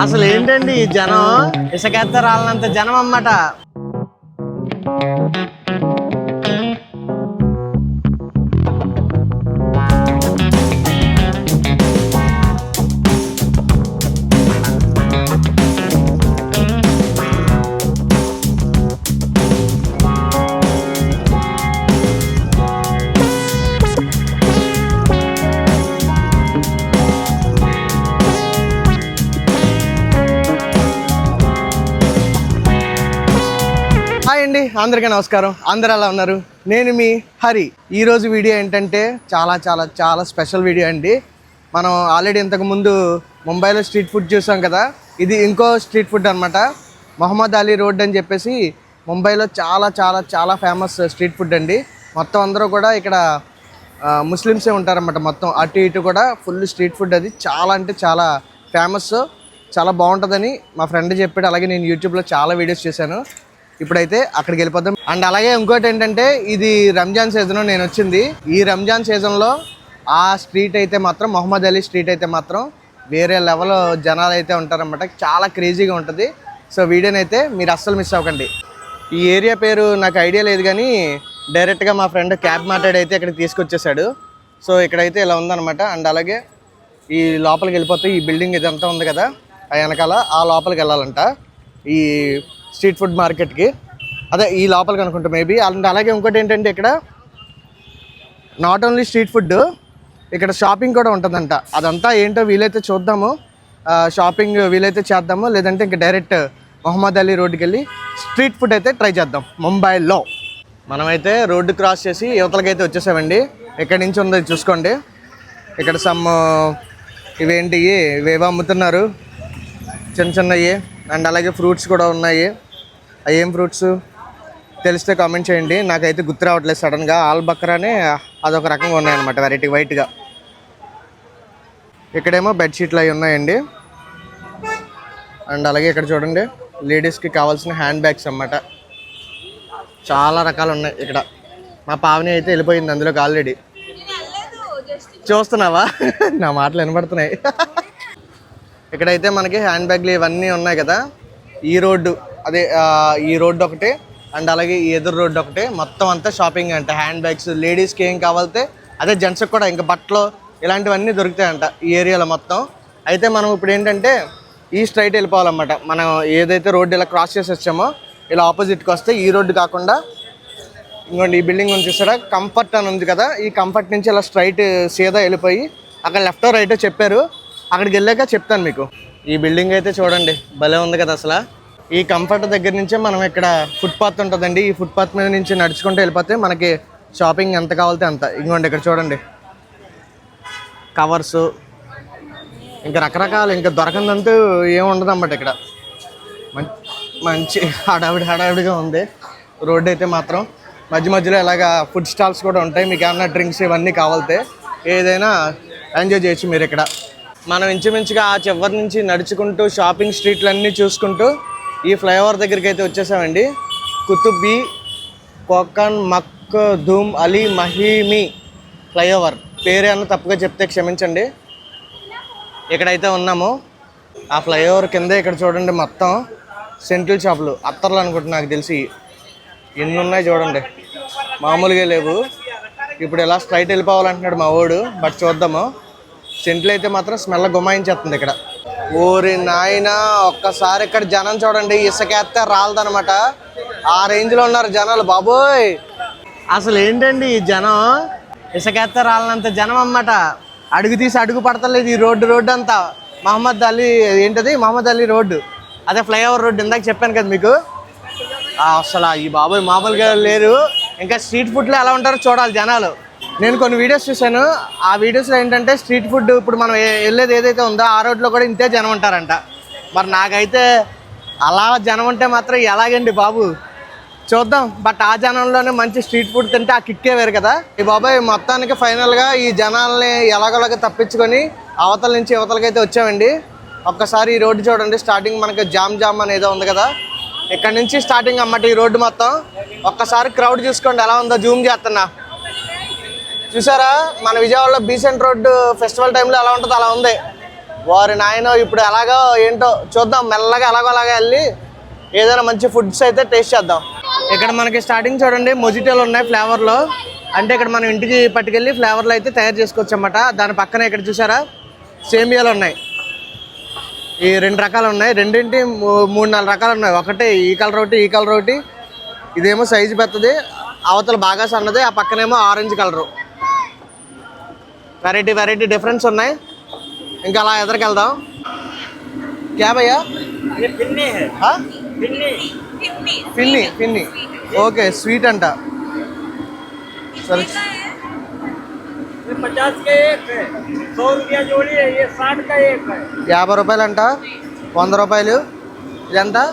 అసలు ఏంటండి ఈ జనం ఇసుకెత్త రాలనంత జనం అన్నమాట. హాయ్ అండి, అందరికీ నమస్కారం. అందరు ఎలా ఉన్నారు? నేను మీ హరి. ఈరోజు వీడియో ఏంటంటే చాలా చాలా చాలా స్పెషల్ వీడియో అండి. మనం ఆల్రెడీ ఇంతకుముందు ముంబైలో స్ట్రీట్ ఫుడ్ చూసాం కదా. ఇది ఇంకో స్ట్రీట్ ఫుడ్ అనమాట. మొహమ్మద్ అలీ రోడ్ అని చెప్పేసి ముంబైలో చాలా చాలా చాలా ఫేమస్ స్ట్రీట్ ఫుడ్ అండి. మొత్తం అందరూ కూడా ఇక్కడ ముస్లిమ్సే ఉంటారన్నమాట. మొత్తం అటు ఇటు కూడా ఫుల్ స్ట్రీట్ ఫుడ్. అది చాలా అంటే చాలా ఫేమస్, చాలా బాగుంటుందని మా ఫ్రెండ్ చెప్పాడు. అలాగే నేను యూట్యూబ్లో చాలా వీడియోస్ చేశాను. ఇప్పుడైతే అక్కడికి వెళ్ళిపోతాం. అండ్ అలాగే ఇంకోటి ఏంటంటే, ఇది రంజాన్ సీజన్ నేను వచ్చింది. ఈ రంజాన్ సీజన్లో ఆ స్ట్రీట్ అయితే మాత్రం, మొహమ్మద్ అలీ స్ట్రీట్ అయితే మాత్రం వేరే లెవెల్ జనాలు అయితే ఉంటారన్నమాట. చాలా క్రేజీగా ఉంటుంది. సో వీడియోని అయితే మీరు అస్సలు మిస్ అవ్వకండి. ఈ ఏరియా పేరు నాకు ఐడియా లేదు, కానీ డైరెక్ట్గా మా ఫ్రెండ్ క్యాబ్ మాట్లాడి అయితే ఇక్కడికి తీసుకొచ్చేసాడు. సో ఇక్కడైతే ఇలా ఉందన్నమాట. అండ్ అలాగే ఈ లోపలికి వెళ్ళిపోతే ఈ బిల్డింగ్ ఇదంతా ఉంది కదా, ఆ వెనకాల ఆ లోపలికి వెళ్ళాలంట ఈ స్ట్రీట్ ఫుడ్ మార్కెట్కి. అదే ఈ లోపలికి అనుకుంటా మేబీ. అండ్ అలాగే ఇంకోటి ఏంటంటే, ఇక్కడ నాట్ ఓన్లీ స్ట్రీట్ ఫుడ్, ఇక్కడ షాపింగ్ కూడా ఉంటుందంట. అదంతా ఏంటో వీలైతే చూద్దాము, షాపింగ్ వీలైతే చేద్దాము. లేదంటే ఇంకా డైరెక్ట్ మొహమ్మద్ అలీ రోడ్డుకి వెళ్ళి స్ట్రీట్ ఫుడ్ అయితే ట్రై చేద్దాం ముంబైలో. మనమైతే రోడ్డు క్రాస్ చేసి యువతలకైతే వచ్చేసామండి. ఎక్కడి నుంచి ఉందో చూసుకోండి. ఇక్కడ సమ్ ఇవేంటి, ఇవేవో అమ్ముతున్నారు చిన్న చిన్నవి. అండ్ అలాగే ఫ్రూట్స్ కూడా ఉన్నాయి. ఏం ఫ్రూట్స్ తెలిస్తే కామెంట్ చేయండి. నాకైతే గుర్తు రావట్లేదు సడన్గా. ఆల్ బక్రానే అదొక రకంగా ఉన్నాయన్నమాట, వెరైటీ వైట్గా. ఇక్కడేమో బెడ్షీట్లు అవి ఉన్నాయండి. అండ్ అలాగే ఇక్కడ చూడండి, లేడీస్కి కావాల్సిన హ్యాండ్ బ్యాగ్స్ అన్నమాట. చాలా రకాలు ఉన్నాయి ఇక్కడ. మా పావని అయితే వెళ్ళిపోయింది అందులోకి ఆల్రెడీ. చూస్తున్నావా? నా మాటలు వినబడుతున్నాయి. ఇక్కడైతే మనకి హ్యాండ్ బ్యాగ్లు ఇవన్నీ ఉన్నాయి కదా. ఈ రోడ్డు అదే, ఈ రోడ్డు ఒకటి, అండ్ అలాగే ఈ ఎదురు రోడ్డు ఒకటి. మొత్తం అంతా షాపింగ్ అంట. హ్యాండ్ బ్యాగ్స్ లేడీస్కి ఏం కావాలితే అదే, జెంట్స్కి కూడా ఇంకా బట్టలు ఇలాంటివన్నీ దొరుకుతాయంట ఈ ఏరియాలో మొత్తం. అయితే మనం ఇప్పుడు ఏంటంటే ఈ స్ట్రైట్ వెళ్ళిపోవాలన్నమాట. మనం ఏదైతే రోడ్డు ఇలా క్రాస్ చేసి వచ్చామో ఇలా ఆపోజిట్కి వస్తే ఈ రోడ్డు కాకుండా ఇంకోండి ఈ బిల్డింగ్ ఉంది చూసారా, కంఫర్ట్ అని ఉంది కదా. ఈ కంఫర్ట్ నుంచి ఇలా స్ట్రైట్ సీదా వెళ్ళిపోయి అక్కడ లెఫ్టో రైటో చెప్పారు, అక్కడికి వెళ్ళాక చెప్తాను మీకు. ఈ బిల్డింగ్ అయితే చూడండి, భలే ఉంది కదా అసలు. ఈ కంఫర్ట్ దగ్గర నుంచే మనం ఇక్కడ ఫుట్పాత్ ఉంటుందండి. ఈ ఫుట్పాత్ మీద నుంచి నడుచుకుంటూ వెళ్ళిపోతే మనకి షాపింగ్ ఎంత కావాలితే అంత. ఇంకోండి ఇక్కడ చూడండి, కవర్సు ఇంకా రకరకాలు, ఇంకా దొరకందంటూ ఏముండదు అన్నమాట ఇక్కడ. మంచి హడావిడిగా ఉంది రోడ్డు అయితే మాత్రం. మధ్య మధ్యలో ఇలాగా ఫుడ్ స్టాల్స్ కూడా ఉంటాయి. మీకు ఏమన్నా డ్రింక్స్ ఇవన్నీ కావాలితే ఏదైనా ఎంజాయ్ చేయొచ్చు మీరు ఇక్కడ. మనం ఇంచుమించుగా ఆ చివరి నుంచి నడుచుకుంటూ షాపింగ్ స్ట్రీట్లు అన్నీ చూసుకుంటూ ఈ ఫ్లైఓవర్ దగ్గరికి అయితే వచ్చేసామండి. కుతుబీ కోకన్ మక్దూమ్ అలీ మహీమీ ఫ్లైఓవర్. పేరు అన్న తప్పుగా చెప్తే క్షమించండి. ఇక్కడైతే ఉన్నాము. ఆ ఫ్లైఓవర్ కింద ఇక్కడ చూడండి మొత్తం సెంట్రల్ షాపులు, అత్తర్లు అనుకుంటున్నా నాకు తెలిసి. ఎన్ని ఉన్నాయి చూడండి, మామూలుగా లేవు. ఇప్పుడు ఇలా స్ట్రైట్ వెళ్ళిపోవాలంటున్నాడు మా వాడు, బట్ చూద్దాము. సెంట్లు అయితే మాత్రం స్మెల్ గుమాయించేస్తుంది ఇక్కడ. ఓరి నాయన, ఒక్కసారి ఇక్కడ జనం చూడండి, ఇసుకేస్తే రాలదనమాట. ఆ రేంజ్లో ఉన్నారు జనాలు బాబోయ్. అసలు ఏంటండి ఈ జనం, ఇసుకేస్తే రాలనంత జనం అన్నమాట. అడుగు తీసి అడుగు పడతలేదు ఈ రోడ్డు అంతా. మొహమ్మద్ అలీ ఏంటది, మొహమ్మద్ అలీ రోడ్డు, అదే ఫ్లైఓవర్ రోడ్డు. ఇందాక చెప్పాను కదా మీకు. అసలు ఈ బాబోయ్ మామూలుగా లేరు. ఇంకా స్ట్రీట్ ఫుడ్లో ఎలా ఉంటారో చూడాలి జనాలు. నేను కొన్ని వీడియోస్ చూశాను. ఆ వీడియోస్లో ఏంటంటే స్ట్రీట్ ఫుడ్ ఇప్పుడు మనం వెళ్ళేది ఏదైతే ఉందో ఆ రోడ్లో కూడా ఇంతే జనం ఉంటారంట. మరి నాకైతే అలా జనం ఉంటే మాత్రం ఎలాగండి బాబు, చూద్దాం. బట్ ఆ జనంలోనే మంచి స్ట్రీట్ ఫుడ్ తింటే ఆ కిక్కే వేరు కదా. ఈ బాబాయ్ మొత్తానికి ఫైనల్గా ఈ జనాల్ని ఎలాగోలాగా తప్పించుకొని అవతల నుంచి యువతలకైతే వచ్చామండి. ఒక్కసారి ఈ రోడ్డు చూడండి, స్టార్టింగ్ మనకి జామ్ అని ఏదో ఉంది కదా, ఇక్కడ నుంచి స్టార్టింగ్ అన్నమాట ఈ రోడ్డు మొత్తం. ఒక్కసారి క్రౌడ్ చూసుకోండి ఎలా ఉందో, జూమ్ చేస్తున్నా. చూసారా, మన విజయవాడలో బీసెంట్ రోడ్డు ఫెస్టివల్ టైంలో ఎలా ఉంటుందో అలా ఉంది. వారి నాయన ఇప్పుడు ఎలాగో ఏంటో చూద్దాం, మెల్లగా ఎలాగో అలాగా వెళ్ళి ఏదైనా మంచి ఫుడ్స్ అయితే టేస్ట్ చేద్దాం. ఇక్కడ మనకి స్టార్టింగ్ చూడండి మొజిటోలు ఉన్నాయి ఫ్లేవర్లో. అంటే ఇక్కడ మనం ఇంటికి పట్టుకెళ్ళి ఫ్లేవర్లు అయితే తయారు చేసుకోవచ్చు అన్నమాట. దాని పక్కన ఇక్కడ చూసారా సేమియాలు ఉన్నాయి. ఈ 2 రకాలు ఉన్నాయి, 3-4 రకాలు ఉన్నాయి. ఒకటి ఈ కలర్ ఒకటి, ఈ కలర్ ఒకటి. ఇదేమో సైజు పెద్దది, అవతల బాగా సన్నది, ఆ పక్కనేమో ఆరెంజ్ కలరు. వెరైటీ డిఫరెన్స్ ఉన్నాయి. ఇంకా అలా ఎదురుకెళ్దాం. క్యా భయ్యా? పిన్ని ఓకే, స్వీట్ అంట. సరే 50 రూపాయలు అంట, 100 రూపాయలు. ఇదంతా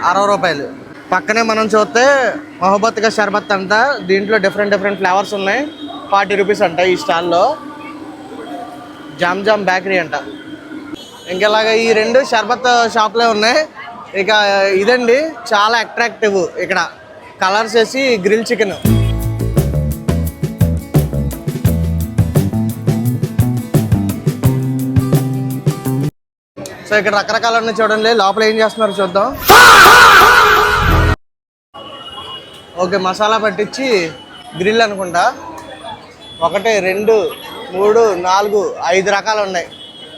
60 రూపాయలు. పక్కనే మనం చూస్తే మొహబ్బత్ కా షర్బత్ అంట. దీంట్లో డిఫరెంట్ ఫ్లేవర్స్ ఉన్నాయి. 40 రూపీస్ అంట ఈ స్టాల్లో. జామ్ బేకరీ అంట. ఇంకెలాగా ఈ 2 షర్బత్ షాప్లే ఉన్నాయి. ఇక ఇదండి చాలా అట్రాక్టివ్ ఇక్కడ కలర్స్ వేసి గ్రిల్ చికెన్. సో ఇక్కడ రకరకాలు ఉన్నాయి చూడండి. లోపల ఏం చేస్తున్నారు చూద్దాం. ఓకే, మసాలా పట్టించి గ్రిల్ అనుకుంటా. 1 2 3 4 5 రకాలు ఉన్నాయి.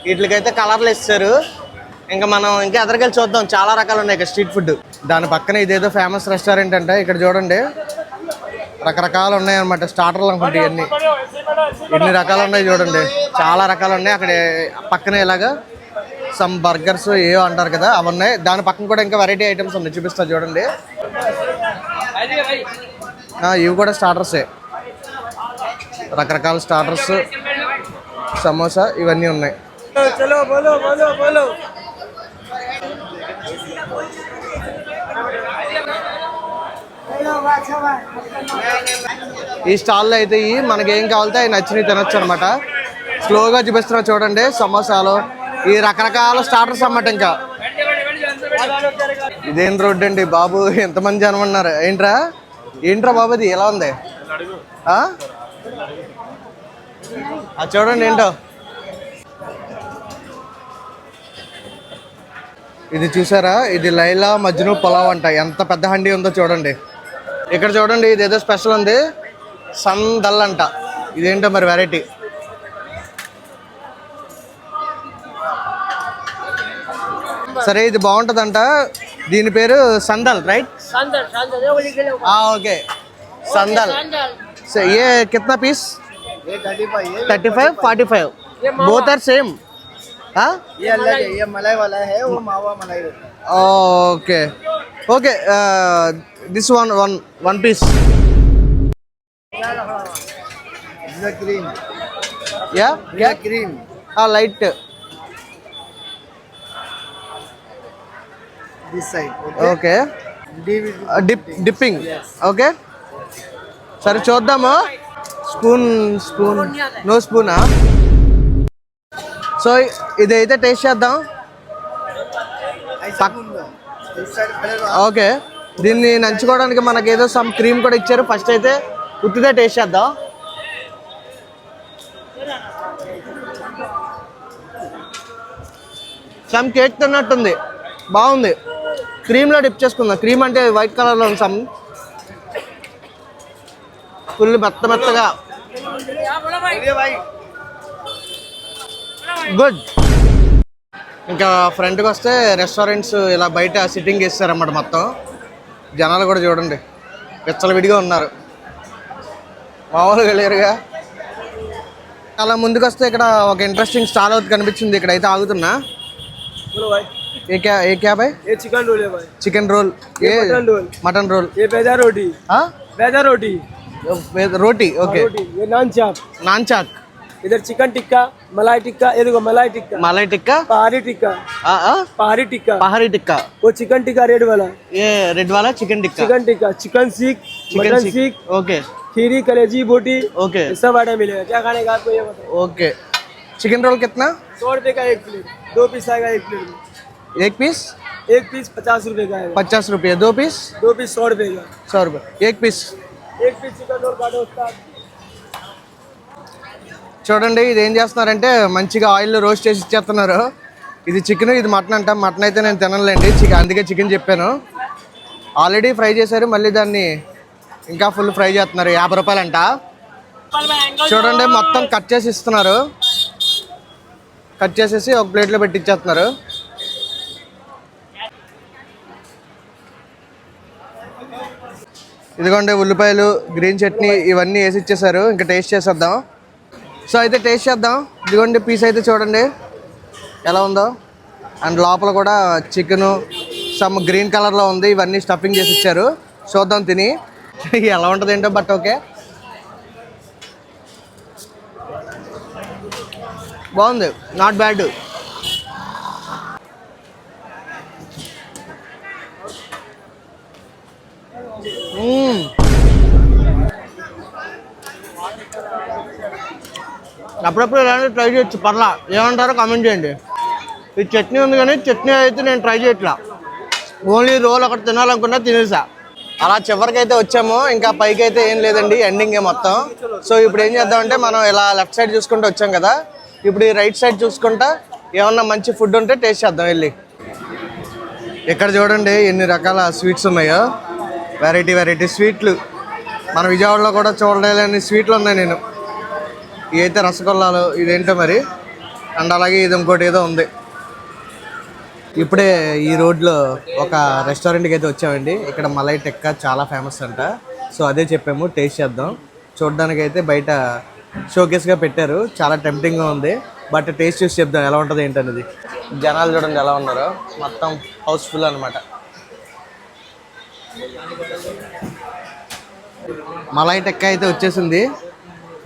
వీటికైతే కలర్లు ఇస్తారు. ఇంకా మనం ఇంకా ఎదరికెళ్ళి చూద్దాం. చాలా రకాలు ఉన్నాయి ఇక్కడ స్ట్రీట్ ఫుడ్. దాని పక్కన ఇదేదో ఫేమస్ రెస్టారెంట్ అంట. ఇక్కడ చూడండి రకరకాలు ఉన్నాయి అన్నమాట. స్టార్టర్లు అనుకుంటే ఇవన్నీ ఎన్ని రకాలు ఉన్నాయి చూడండి. చాలా రకాలు ఉన్నాయి. అక్కడ పక్కనే ఇలాగా సమ్ బర్గర్స్ ఏవో అంటారు కదా, అవి ఉన్నాయి. దాని పక్కన కూడా ఇంకా వెరైటీ ఐటమ్స్ ఉన్నాయి, చూపిస్తా చూడండి. ఇవి కూడా స్టార్టర్సే. రకరకాల స్టార్టర్స్, సమోసా ఇవన్నీ ఉన్నాయి. ఈ స్టాల్లో అయితే మనకి ఏం కావాలితే అవి నచ్చినవి తినొచ్చు అనమాట. స్లోగా చూపిస్తున్నా చూడండి. సమోసాలు, ఈ రకరకాల స్టార్టర్స్ అన్నమాట. ఇంకా ఇదేం రోడ్డు అండి బాబు, ఎంతమంది జనం ఉన్నారు. ఏంట్రా బాబు ఇది ఎలా ఉంది? అది చూడండి ఏంటో. ఇది చూసారా, ఇది లైలా మజ్ను పులావ్ అంట. ఎంత పెద్ద హండీ ఉందో చూడండి. ఇక్కడ చూడండి ఇదేదో స్పెషల్ ఉంది, సందల్ అంట. ఇదేంటో మరి వెరైటీ. సరే ఇది బాగుంటుందంట. దీని పేరు సందల్, రైట్? Okay sandal. ఏ కిतना పీస్? 35 45 both are same. ये अलग है, ये मलाई वाला है, वो मावा मलाई है. Okay this one piece. This is cream. Yeah cream. light. This side. Okay. Dipping. Yes. Okay. సరే చూద్దాము. స్పూన్ నో స్పూనా? సో ఇదైతే టేస్ట్ చేద్దాం. ఓకే, దీన్ని నంచుకోవడానికి మనకి ఏదో సమ్ క్రీమ్ కూడా ఇచ్చారు. ఫస్ట్ అయితే ఉత్తిదే టేస్ట్ చేద్దాం. సమ్ కేక్ తిన్నట్టుంది, బాగుంది. క్రీమ్లో డిప్ చేసుకుందాం. క్రీమ్ అంటే వైట్ కలర్లో ఉంది. సమ్ ఫుల్ మెత్తగా గుడ్. ఇంకా ఫ్రంట్కి వస్తే రెస్టారెంట్స్ ఇలా బయట సిట్టింగ్ వేస్తారన్నమాట. మొత్తం జనాలు కూడా చూడండి విచ్చలవిడిగా ఉన్నారు, మామూలుగా లేరుగా. అలా ముందుకు వస్తే ఇక్కడ ఒక ఇంట్రెస్టింగ్ స్టాల్ అవుతుంది కనిపించింది. ఇక్కడ అయితే ఆగుతున్నా. ये क्या भाई? ये चिकन रोल है भाई. चिकन रोल, ये मटन रोल, ये बेदा रोटी. हाँ, बेदा रोटी. रोटी ओके. ये नान चाक. इधर चिकन टिक्का, मलाई टिक्का. ये देखो मलाई टिक्का, पहाड़ी टिक्का. वो चिकन टिक्का रेड वाला. ये रेड वाला चिकन टिक्का. चिकन सीख ओके. खीरी, कलेजी, बोटी ओके. सब आइटम मिलेगा. क्या खाने का आपको ये बताओ. ओके. चिकन रोल कितना? 100 रुपए का 1 प्लेट. 2 पीस आएगा 1 प्लेट में. एक पीस 50 रुपए का है. 50 रुपये. 2 पीस 100 रुपए का. 100 रुपये. एक पीस चिकन रोल काटो. చూడండి ఇది ఏం చేస్తున్నారంటే మంచిగా ఆయిల్లో రోస్ట్ చేసి ఇచ్చేస్తున్నారు. ఇది చికెన్, ఇది మటన్ అంట. మటన్ అయితే నేను తినలేండి, అందుకే చికెన్ చెప్పాను. ఆల్రెడీ ఫ్రై చేశారు, మళ్ళీ దాన్ని ఇంకా ఫుల్ ఫ్రై చేస్తున్నారు. 50 రూపాయలు అంట. చూడండి మొత్తం కట్ చేసి ఇస్తున్నారు. కట్ చేసేసి ఒక ప్లేట్లో పెట్టి ఇచ్చేస్తున్నారు. ఇదిగోండి ఉల్లిపాయలు, గ్రీన్ చట్నీ ఇవన్నీ వేసి ఇచ్చేసారు. ఇంకా టేస్ట్ చేసేద్దాం. సో అయితే టేస్ట్ చేద్దాం. ఇదిగోండి పీస్ అయితే చూడండి ఎలా ఉందో. అండ్ లోపల కూడా చికెను సమ్ గ్రీన్ కలర్లో ఉంది. ఇవన్నీ స్టఫింగ్ చేసి ఇచ్చారు. చూద్దాం తిని ఎలా ఉంటుంది ఏంటో. బట్ ఓకే, బాగుంది, నాట్ బ్యాడ్. అప్పుడప్పుడు ఇలాంటి ట్రై చేయొచ్చు, పర్లా. ఏమంటారో కామెంట్ చేయండి. ఈ చట్నీ ఉంది కానీ చట్నీ అయితే నేను ట్రై చేయట్లా. ఓన్లీ రోల్ ఒకటి తినాలనుకున్నా, తినేసా. అలా చివరికి అయితే వచ్చాము. ఇంకా పైకి అయితే ఏం లేదండి, ఎండింగే మొత్తం. సో ఇప్పుడు ఏం చేద్దామంటే మనం ఇలా లెఫ్ట్ సైడ్ చూసుకుంటూ వచ్చాం కదా, ఇప్పుడు ఈ రైట్ సైడ్ చూసుకుంటా ఏమన్నా మంచి ఫుడ్ ఉంటే టేస్ట్ చేద్దాం వెళ్ళి. ఇక్కడ చూడండి ఎన్ని రకాల స్వీట్స్ ఉన్నాయో. వెరైటీ వెరైటీ స్వీట్లు. మన విజయవాడలో కూడా చూడలేని స్వీట్లు ఉన్నాయి. నేను ఇవైతే రసగుల్లాలు, ఇదేంటో మరి. అండ్ అలాగే ఇది ఇంకోటి ఏదో ఉంది. ఇప్పుడే ఈ రోడ్లో ఒక రెస్టారెంట్కి అయితే వచ్చామండి. ఇక్కడ మలై టిక్కా చాలా ఫేమస్ అంట. సో అదే చెప్పాము, టేస్ట్ చేద్దాం. చూడడానికి అయితే బయట షోకేస్గా పెట్టారు, చాలా టెంప్టింగ్గా ఉంది. బట్ టేస్ట్ చూసి చెప్దాం ఎలా ఉంటుంది ఏంటనేది. జనాలు చూడండి ఎలా ఉన్నారో, మొత్తం హౌస్ఫుల్ అనమాట. మలై టిక్కా అయితే వచ్చేసింది.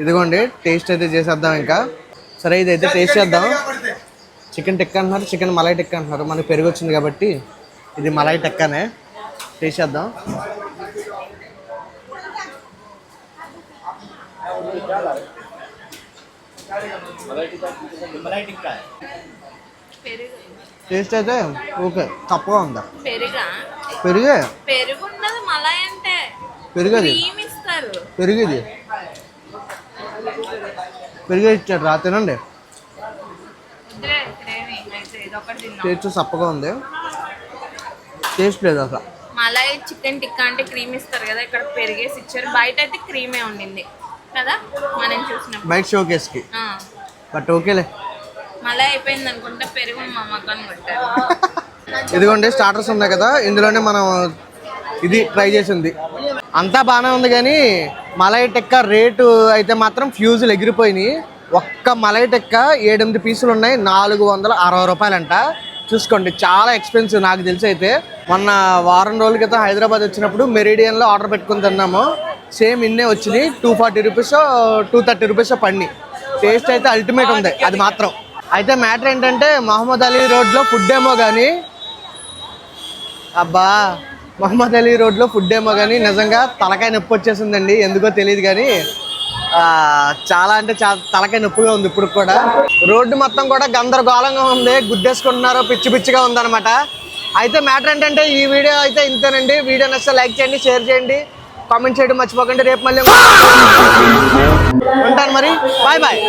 ఇదిగోండి టేస్ట్ అయితే చేసేద్దాం ఇంకా. సరే ఇదైతే టేస్ట్ చేద్దాం. చికెన్ టిక్కా అంటున్నారు, చికెన్ మలై టిక్కా అంటున్నారు. మనకి పెరుగు వచ్చింది కాబట్టి ఇది మలై టిక్కానే. టేస్ట్ చేద్దాం. టేస్ట్ అయితే ఓకే, తప్పగా ఉందా? పెరుగే, పెరుగది, పెరుగు పెరుగు ఇచ్చాడు రా, తినండి. టేస్ట్ చప్పగా ఉంది, టేస్ట్ లేదు అసలు. మలై చికెన్ టిక్కా అంటే క్రీమ్ ఇస్తారు కదా, ఇక్కడ పెరిగేసి ఇచ్చారు. బయట అయితే క్రీమే ఉండింది కదా మనం చూసినప్పుడు బయట షోకేస్కి. బట్ ఓకేలే, మలై అయిపోయింది అనుకుంటా, పెరుగు మా మకాన్ కొట్టారు. ఇదిగోండి స్టార్టర్స్ ఉన్నాయి కదా, ఇందులోనే మనం ఇది ట్రై చేసింది. అంతా బాగానే ఉంది కానీ మలై టిక్కా రేటు అయితే మాత్రం ఫ్యూజులు ఎగిరిపోయినాయి. ఒక్క మలై టిక్కా 7-8 పీసులు ఉన్నాయి, 460 రూపాయలంట. చూసుకోండి, చాలా ఎక్స్పెన్సివ్ నాకు తెలిసి. అయితే మొన్న వారం రోజుల క్రితం హైదరాబాద్ వచ్చినప్పుడు మెరిడియన్లో ఆర్డర్ పెట్టుకుని తిన్నాము. సేమ్ ఇన్నే వచ్చినాయి. 240 రూపీసో 230 రూపీసో పడినాయి. టేస్ట్ అయితే అల్టిమేట్ ఉంది అది మాత్రం. అయితే మ్యాటర్ ఏంటంటే మహమ్మద్ అలీ రోడ్లో ఫుడ్ ఏమో కానీ, అబ్బా మహమ్మద్ అలీ రోడ్లో ఫుడ్ ఏమో కానీ నిజంగా తలకాయ నొప్పి వచ్చేసిందండి. ఎందుకో తెలియదు కానీ చాలా అంటే చాలా తలకాయ నొప్పిగా ఉంది ఇప్పుడు కూడా. రోడ్డు మొత్తం కూడా గందరగోళంగా ఉంది, గుద్దేసుకుంటున్నారు, పిచ్చి పిచ్చిగా ఉందన్నమాట. అయితే మ్యాటర్ ఏంటంటే ఈ వీడియో అయితే ఇంతేనండి. వీడియో నచ్చితే లైక్ చేయండి, షేర్ చేయండి, కామెంట్ చేయడం మర్చిపోకండి. రేపు మళ్ళీ ఉంటాను మరి. Bye bye.